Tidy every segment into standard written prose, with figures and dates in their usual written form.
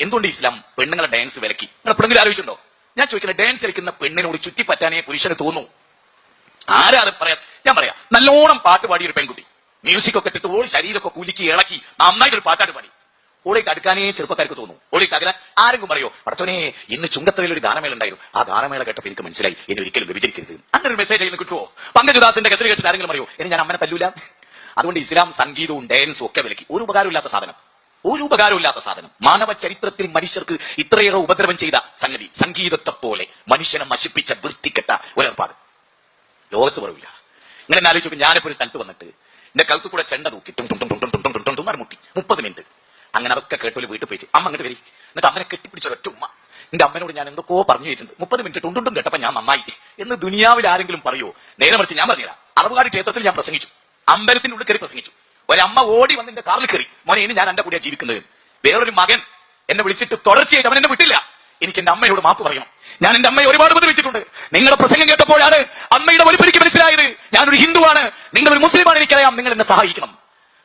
എന്തുകൊണ്ട് ഇസ്ലാം പെണ്ണുങ്ങളെ ഡാൻസ് വിലക്കി? നിങ്ങൾ എപ്പോഴെങ്കിലും ആലോചിച്ചിട്ടുണ്ടോ? ഞാൻ ചോദിക്കുന്നത്, ഡാൻസ് കളിക്കുന്ന പെണ്ണിനോട് ചുറ്റിപ്പറ്റാനേ പുരുഷന് തോന്നുന്നു. ആരാ അത് പറയാ? ഞാൻ പറയാം, നല്ലോണം പാട്ട് പാടിയ ഒരു പെൺകുട്ടി മ്യൂസിക് ഒക്കെ ഇട്ടിട്ട് ഓടി ശരീരമൊക്കെ കുലുക്കി ഇളക്കി നന്നായിട്ടൊരു പാട്ടാട്ട് പാടി, ഓടിക്ക് അടുക്കാനേ ചെറുപ്പക്കാർക്ക് തോന്നുന്നു. ഓടിക്ക് അകലാൻ ആരെങ്കിലും പറയോ, പടച്ചോനെ ഇന്ന് ചുങ്കത്തറയിൽ ഒരു ഗാനമേള ഉണ്ടായിരുന്നു, ആ ഗാനമേള കേട്ടപ്പോൾ എനിക്ക് മനസ്സിലായി എന്നെ ഒരിക്കലും വ്യഭിചരിക്കരുത്. അങ്ങനെ ഒരു മെസ്സേജ് ചെയ്യുന്ന കിട്ടുമോ? പങ്കജുദാസിന്റെ കസരി കേട്ടിട്ട് ആരെങ്കിലും പറയോ ഇനി ഞാൻ അമ്മനെ തല്ലൂല? അതുകൊണ്ട് ഇസ്ലാം സംഗീതവും ഡാൻസും ഒക്കെ വിലക്കി. ഒരു ഉപകാരമില്ലാത്ത സാധനം, ഒരു ഉപകാരമില്ലാത്ത സാധനം. മാനവ ചരിത്രത്തിൽ മനുഷ്യർക്ക് ഇത്രയേറെ ഉപദ്രവം ചെയ്ത സംഗതി, സംഗീതത്തെ പോലെ മനുഷ്യനെ നശിപ്പിച്ച വൃത്തികെട്ട ഒരേർപ്പാട് ലോകത്ത് പറയില്ല. ഇങ്ങനെ ആലോചിച്ചു, ഞാനിപ്പോ ഒരു സ്ഥലത്ത് വന്നിട്ട് എന്റെ കഴുത്ത് കൂടെ ചെണ്ട തൂക്കി മുട്ടി 30 മിനിറ്റ് അങ്ങനെ അതൊക്കെ കേട്ടോല് വീട്ടിൽ പോയിട്ട് അമ്മ അങ്ങോട്ട് വരി, എന്നിട്ട് അമ്മനെ കെട്ടിപ്പിടിച്ച ഒറ്റ ഉമ്മ. എന്റെ അമ്മനോട് ഞാൻ എന്തൊക്കെയോ പറഞ്ഞു കേട്ടിട്ടുണ്ട്, 30 മിനിറ്റ് ടുണ്ടും കേട്ടപ്പോ ഞാൻ നന്നായി എന്ന് ദുനിയാവിൽ ആരെങ്കിലും പറയോ? നേരെ മറിച്ച് ഞാൻ പറഞ്ഞുതരാം. അറബുകാരി ക്ഷേത്രത്തിൽ ഞാൻ പ്രസംഗിച്ചു, അമ്പലത്തിന്റെ ഉള്ളിൽ കയറി പ്രസംഗിച്ചു. ഒരമ്മ ഓടി വന്ന് എന്റെ കാറിൽ കയറി, മോനെ ഇനി ഞാൻ എന്റെ കൂടെയാണ് ജീവിക്കുന്നത്. വേറൊരു മകൻ എന്നെ വിളിച്ചിട്ട് തുടർച്ചയായിട്ട് അവൻ എന്നെ വിട്ടില്ല. എനിക്ക് എന്റെ അമ്മയോട് മാപ്പ് പറയണം. ഞാൻ എന്റെ അമ്മയെ ഒരുപാട് ഉപദ്രവിച്ചിട്ടുണ്ട്. നിങ്ങളുടെ പ്രസംഗം കേട്ടപ്പോഴാണ് അമ്മയുടെ വലിപ്പെനിക്ക് മനസ്സിലായത്. ഞാനൊരു ഹിന്ദുവാണ്, നിങ്ങളൊരു മുസ്ലിമാണ്, എനിക്കറിയാം, നിങ്ങൾ എന്നെ സഹായിക്കണം.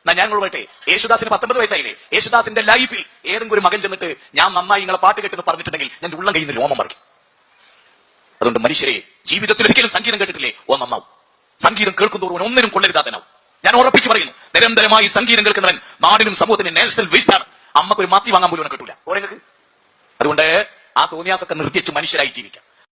എന്നാ ഞാൻ പറയട്ടെ, യേശുദാസിന് 19 വയസ്സായില്ലേ? യേശുദാസിന്റെ ലൈഫിൽ ഏതെങ്കിലും ഒരു മകൻ ചെന്നിട്ട് ഞാൻ നന്നായി നിങ്ങളെ പാട്ട് കേട്ടെന്ന് പറഞ്ഞിട്ടുണ്ടെങ്കിൽ ഞാൻ ഉള്ളം കയ്യിൽ നിന്ന് രോമം പറിക്കും. അതുകൊണ്ട് മനുഷ്യരെ, ജീവിതത്തിൽ ഒരിക്കലും സംഗീതം കേട്ടിട്ടില്ലേ? ഓ നന്നാവും. സംഗീതം കേൾക്കുന്തോറും ഒന്നിനും കൊള്ളരുതാത്തനാവും. ഞാൻ ഉറപ്പിച്ച് പറയുന്നു, നിരന്തരമായി സംഗീതം കേൾക്കുന്നവൻ നാടിനും സമൂഹത്തിന് നാഷണൽ വേസ്റ്റ് ആണ്. അമ്മക്കൊരു മാത്തി വാങ്ങാൻ പോലും കിട്ടൂല. അതുകൊണ്ട് ആ തോന്നിയാസൊക്കെ നിർത്തിവെച്ച് മനുഷ്യരായി ജീവിക്കാം.